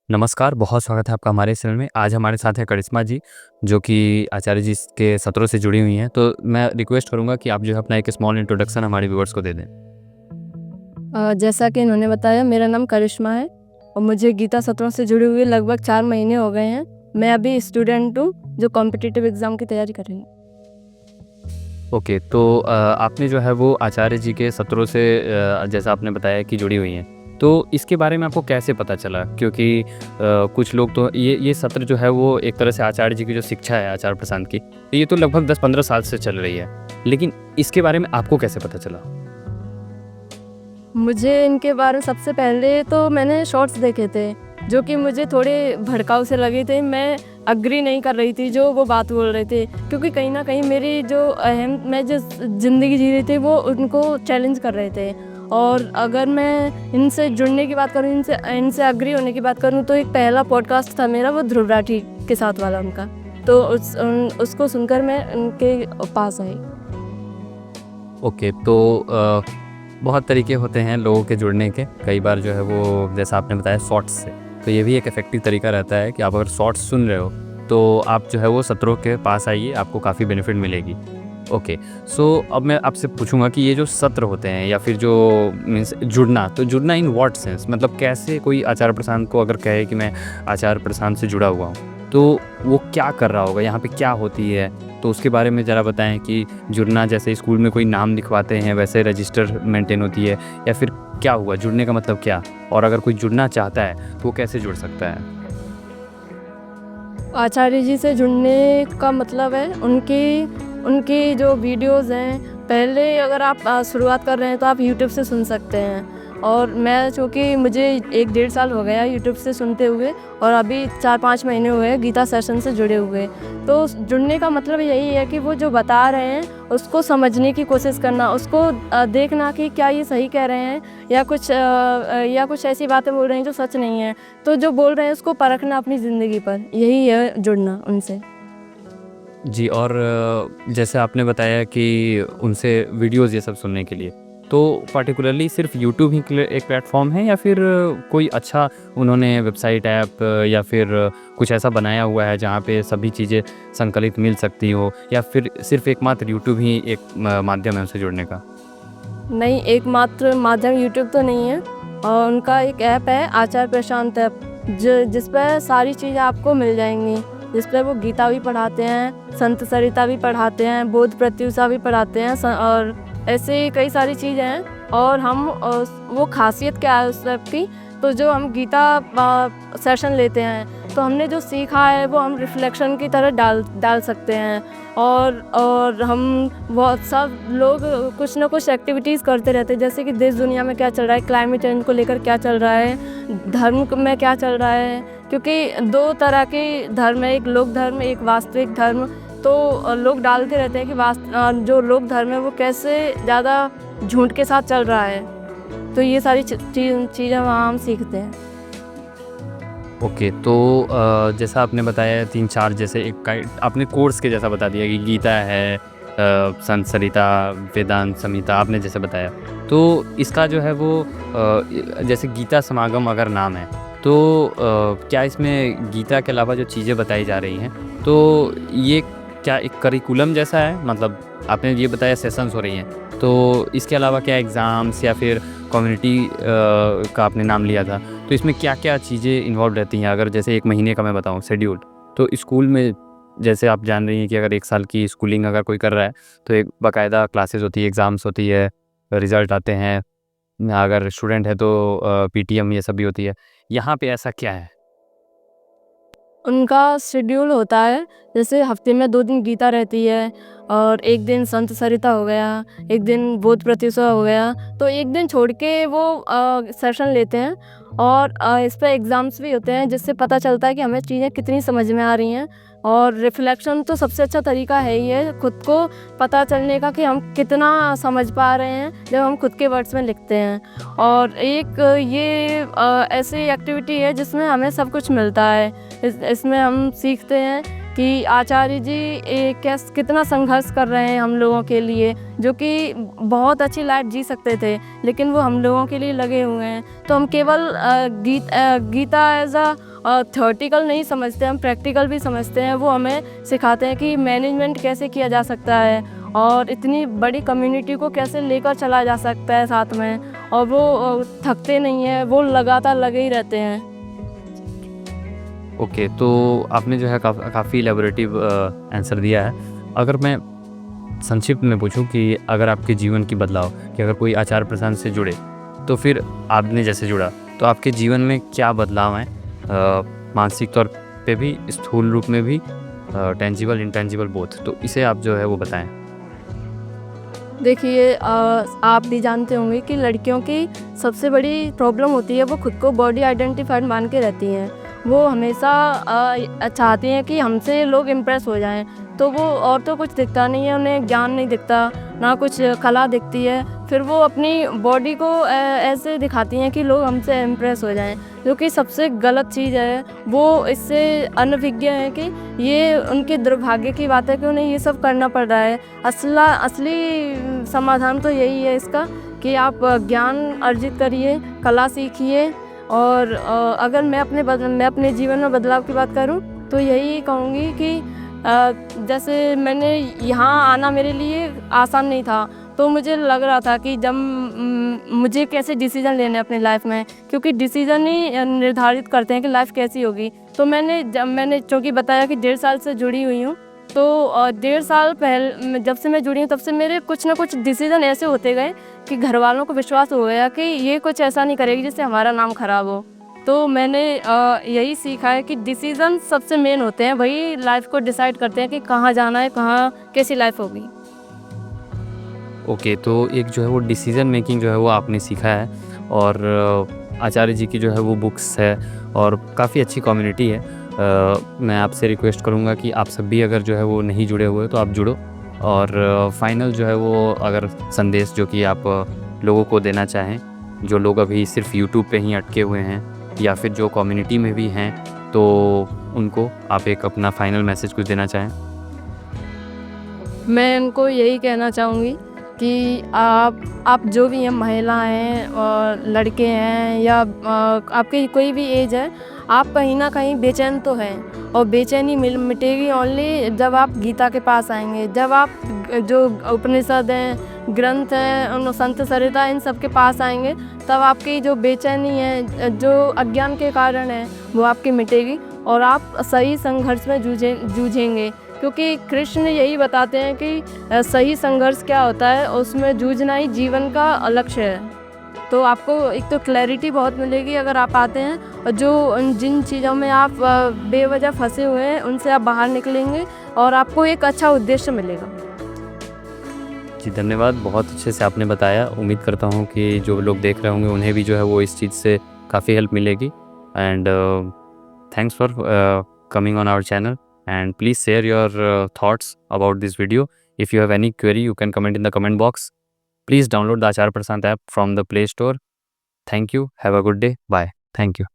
नमस्कार, बहुत स्वागत है आपका हमारे इस चैनल में। आज हमारे साथ हैं करिश्मा जी, जो कि आचार्य जी के सत्रों से जुड़ी हुई हैं। तो मैं रिक्वेस्ट करूँगा कि आप जो है अपना एक स्मॉल इंट्रोडक्शन हमारे व्यूअर्स को दे दें। जैसा कि इन्होंने बताया, मेरा नाम करिश्मा है और मुझे गीता सत्रों से जुड़े हुए लगभग 4 महीने हो गए हैं। मैं अभी स्टूडेंट हूँ जो कॉम्पिटिटिव एग्ज़ाम की तैयारी कर रही हूँ। ओके, तो आपने जो है वो आचार्य जी के सत्रों से जैसा आपने बताया कि जुड़ी हुई हैं। तो इसके बारे में आपको कैसे पता चला? क्योंकि कुछ लोग तो ये सत्र जो है वो एक तरह से आचार्य जी की जो शिक्षा है आचार्य प्रशांत की, ये तो लगभग 10-15 साल से चल रही है। लेकिन इसके बारे में आपको कैसे पता चला? मुझे इनके बारे में सबसे पहले तो मैंने शॉर्ट्स देखे थे, जो कि मुझे थोड़े भड़काऊ से लगे थे। मैं एग्री नहीं कर रही थी जो वो बात बोल रहे थे, क्योंकि कहीं न कहीं मेरी मैं जिस ज़िंदगी जी रही थी वो उनको चैलेंज कर रहे थे। और अगर मैं इनसे जुड़ने की बात करूँ, इनसे एग्री होने की बात करूँ, तो एक पहला पॉडकास्ट था मेरा, वो ध्रुव राठी के साथ वाला उनका। तो उसको सुनकर मैं उनके पास आई। ओके, तो बहुत तरीके होते हैं लोगों के जुड़ने के। कई बार जो है वो जैसा आपने बताया शॉर्ट्स से, तो ये भी एक इफ़ेक्टिव तरीका रहता है कि आप अगर शॉर्ट्स सुन रहे हो तो आप जो है वो सत्रों के पास आइए, आपको काफ़ी बेनिफिट मिलेगी। ओके, सो अब मैं आपसे पूछूंगा कि ये जो सत्र होते हैं या फिर जो मीन्स जुड़ना, तो जुड़ना इन व्हाट सेंस, मतलब कैसे कोई आचार्य प्रशांत को अगर कहे कि मैं आचार्य प्रशांत से जुड़ा हुआ हूँ, तो वो क्या कर रहा होगा, यहाँ पे क्या होती है? तो उसके बारे में ज़रा बताएं कि जुड़ना जैसे स्कूल में कोई नाम लिखवाते हैं वैसे रजिस्टर मेंटेन होती है, या फिर क्या हुआ, जुड़ने का मतलब क्या? और अगर कोई जुड़ना चाहता है तो वो कैसे जुड़ सकता है? आचार्य जी से जुड़ने का मतलब है उनकी उनकी जो वीडियोज़ हैं, पहले अगर आप शुरुआत कर रहे हैं तो आप यूट्यूब से सुन सकते हैं। और मैं, चूँकि मुझे 1 डेढ़ साल हो गया यूट्यूब से सुनते हुए, और अभी 4-5 महीने हुए हैं गीता सेशन से जुड़े हुए। तो जुड़ने का मतलब यही है कि वो जो बता रहे हैं उसको समझने की कोशिश करना, उसको देखना कि क्या ये सही कह रहे हैं या कुछ ऐसी बातें बोल रहे हैं जो सच नहीं है। तो जो बोल रहे हैं उसको परखना अपनी ज़िंदगी पर, यही है जुड़ना उनसे। जी, और जैसे आपने बताया कि उनसे वीडियोज़ ये सब सुनने के लिए, तो पार्टिकुलरली सिर्फ यूट्यूब ही एक प्लेटफ़ॉर्म है, या फिर कोई अच्छा उन्होंने वेबसाइट, ऐप या फिर कुछ ऐसा बनाया हुआ है जहाँ पे सभी चीज़ें संकलित मिल सकती हो, या फिर सिर्फ एकमात्र यूट्यूब ही एक माध्यम है उनसे जुड़ने का? नहीं, एकमात्र माध्यम यूट्यूब तो नहीं है, और उनका एक ऐप है, आचार्य प्रशांत ऐप, जिस पर सारी चीज़ें आपको मिल जाएंगी। जिस पर वो गीता भी पढ़ाते हैं, संत सरिता भी पढ़ाते हैं, बोध प्रत्युषा भी पढ़ाते हैं, और ऐसे कई सारी चीज़ें हैं। और वो खासियत क्या है उस ऐप की, तो जो हम गीता सेशन लेते हैं तो हमने जो सीखा है वो हम रिफ्लेक्शन की तरह डाल सकते हैं। और हम बहुत सब लोग कुछ ना कुछ एक्टिविटीज़ करते रहते हैं, जैसे कि देश दुनिया में क्या चल रहा है, क्लाइमेट चेंज को लेकर क्या चल रहा है, धर्म में क्या चल रहा है, क्योंकि 2 तरह के धर्म है, एक लोक धर्म, एक वास्तविक धर्म। तो लोग डालते रहते हैं कि जो लोक धर्म है वो कैसे ज़्यादा झूठ के साथ चल रहा है। तो ये सारी चीज़ें वहाँ हम सीखते हैं। ओके, तो जैसा आपने बताया 3-4, जैसे एक गाइड आपने कोर्स के जैसा बता दिया कि गीता है, संत सरिता, वेदांत संहिता आपने जैसे बताया। तो इसका जो है वो जैसे गीता समागम अगर नाम है, तो क्या इसमें गीता के अलावा जो चीज़ें बताई जा रही हैं, तो ये क्या एक करिकुलम जैसा है? मतलब आपने ये बताया सेशंस हो रही हैं, तो इसके अलावा क्या एग्ज़ाम्स या फिर कम्युनिटी का आपने नाम लिया था, तो इसमें क्या-क्या चीज़ें इन्वॉल्व रहती हैं? अगर जैसे 1 महीने का मैं बताऊँ शेड्यूल, तो स्कूल में जैसे आप जान रही हैं कि अगर 1 साल की स्कूलिंग अगर कोई कर रहा है, तो एक बाकायदा क्लासेस होती है, एग्ज़ाम्स होती है, रिज़ल्ट आते हैं। अगर स्टूडेंट है तो पीटीएम ये सब भी होती है। यहाँ पे ऐसा क्या है? उनका शेड्यूल होता है, जैसे हफ्ते में 2 दिन गीता रहती है, और 1 दिन संत सरिता हो गया, 1 दिन बोध प्रत्युषा हो गया। तो 1 दिन छोड़ के वो सेशन लेते हैं, और इस पे एग्ज़ाम्स भी होते हैं, जिससे पता चलता है कि हमें चीज़ें कितनी समझ में आ रही हैं। और रिफ्लेक्शन तो सबसे अच्छा तरीका है ही है खुद को पता चलने का कि हम कितना समझ पा रहे हैं, जब हम खुद के वर्ड्स में लिखते हैं। और एक ये ऐसी एक्टिविटी है जिसमें हमें सब कुछ मिलता है। इसमें हम सीखते हैं कि आचार्य जी कितना संघर्ष कर रहे हैं हम लोगों के लिए, जो कि बहुत अच्छी लाइफ जी सकते थे, लेकिन वो हम लोगों के लिए लगे हुए हैं। तो हम केवल गीता एज अ थ्योरेटिकल नहीं समझते, हम प्रैक्टिकल भी समझते हैं। वो हमें सिखाते हैं कि मैनेजमेंट कैसे किया जा सकता है और इतनी बड़ी कम्युनिटी को कैसे लेकर चला जा सकता है साथ में, और वो थकते नहीं हैं, वो लगातार लगे ही रहते हैं। ओके, तो आपने जो है काफ़ी एलेबोरेटिव आंसर दिया है। अगर मैं संक्षिप्त में पूछूं कि अगर आपके जीवन की बदलाव कि अगर कोई आचार्य प्रशांत से जुड़े, तो फिर आपने जैसे जुड़ा तो आपके जीवन में क्या बदलाव हैं, मानसिक तौर पे भी, स्थूल रूप में भी, टेंजिबल इंटेंजिबल बोथ, तो इसे आप जो है वो बताएं। देखिए, आप भी जानते होंगे कि लड़कियों की सबसे बड़ी प्रॉब्लम होती है, वो खुद को बॉडी आइडेंटिफाइड मान के रहती हैं। वो हमेशा चाहती हैं कि हमसे लोग इम्प्रेस हो जाएं, तो वो और तो कुछ दिखता नहीं है, उन्हें ज्ञान नहीं दिखता, ना कुछ कला दिखती है। फिर वो अपनी बॉडी को ऐसे दिखाती हैं कि लोग हमसे इम्प्रेस हो जाएं, जो कि सबसे गलत चीज़ है। वो इससे अनभिज्ञ है कि ये उनके दुर्भाग्य की बात है कि उन्हें ये सब करना पड़ रहा है। असली समाधान तो यही है इसका कि आप ज्ञान अर्जित करिए, कला सीखिए। और अगर मैं अपने जीवन में बदलाव की बात करूं तो यही कहूँगी कि जैसे मैंने यहाँ आना मेरे लिए आसान नहीं था, तो मुझे लग रहा था कि जब मुझे कैसे डिसीज़न लेने अपनी लाइफ में, क्योंकि डिसीज़न ही निर्धारित करते हैं कि लाइफ कैसी होगी। तो मैंने चूँकि बताया कि 1.5 साल से जुड़ी हुई हूँ, तो 1.5 साल पहले जब से मैं जुड़ी हूँ तब से मेरे कुछ ना कुछ डिसीज़न ऐसे होते गए कि घर वालों को विश्वास हो गया कि ये कुछ ऐसा नहीं करेगी जिससे हमारा नाम खराब हो। तो मैंने यही सीखा है कि डिसीज़न सबसे मेन होते हैं, वही लाइफ को डिसाइड करते हैं कि कहाँ जाना है, कहाँ कैसी लाइफ होगी। ओके, तो एक जो है वो डिसीज़न मेकिंग जो है वो आपने सीखा है, और आचार्य जी की जो है वो बुक्स है और काफ़ी अच्छी कम्युनिटी है। मैं आपसे रिक्वेस्ट करूँगा कि आप सब भी अगर जो है वो नहीं जुड़े हुए तो आप जुड़ो, और फाइनल जो है वो अगर संदेश जो कि आप लोगों को देना चाहें, जो लोग अभी सिर्फ यूट्यूब पे ही अटके हुए हैं या फिर जो कम्युनिटी में भी हैं, तो उनको आप एक अपना फाइनल मैसेज कुछ देना चाहें। मैं उनको यही कहना चाहूँगी कि आप जो भी हैं, महिला हैं और लड़के हैं या आपकी कोई भी एज है, आप कहीं ना कहीं बेचैन तो हैं, और बेचैनी मिटेगी ओनली जब आप गीता के पास आएंगे, जब आप जो उपनिषद हैं, ग्रंथ हैं, उन संत सरिता, इन सब के पास आएंगे, तब आपकी जो बेचैनी है, जो अज्ञान के कारण है, वो आपकी मिटेगी और आप सही संघर्ष में जूझेंगे। क्योंकि कृष्ण यही बताते हैं कि सही संघर्ष क्या होता है, उसमें जूझना ही जीवन का लक्ष्य है। तो आपको एक तो क्लैरिटी बहुत मिलेगी अगर आप आते हैं, और जो जिन चीज़ों में आप बेवजह फंसे हुए हैं उनसे आप बाहर निकलेंगे और आपको एक अच्छा उद्देश्य मिलेगा। जी धन्यवाद, बहुत अच्छे से आपने बताया। उम्मीद करता हूँ कि जो लोग देख रहे होंगे उन्हें भी जो है वो इस चीज़ से काफ़ी हेल्प मिलेगी। And thanks for coming on our channel, and please share your thoughts about this video. If you have any query, you can comment in the comment box. Please download the Acharya Prashant app from the Play Store. Thank you. Have a good day. Bye. Thank you.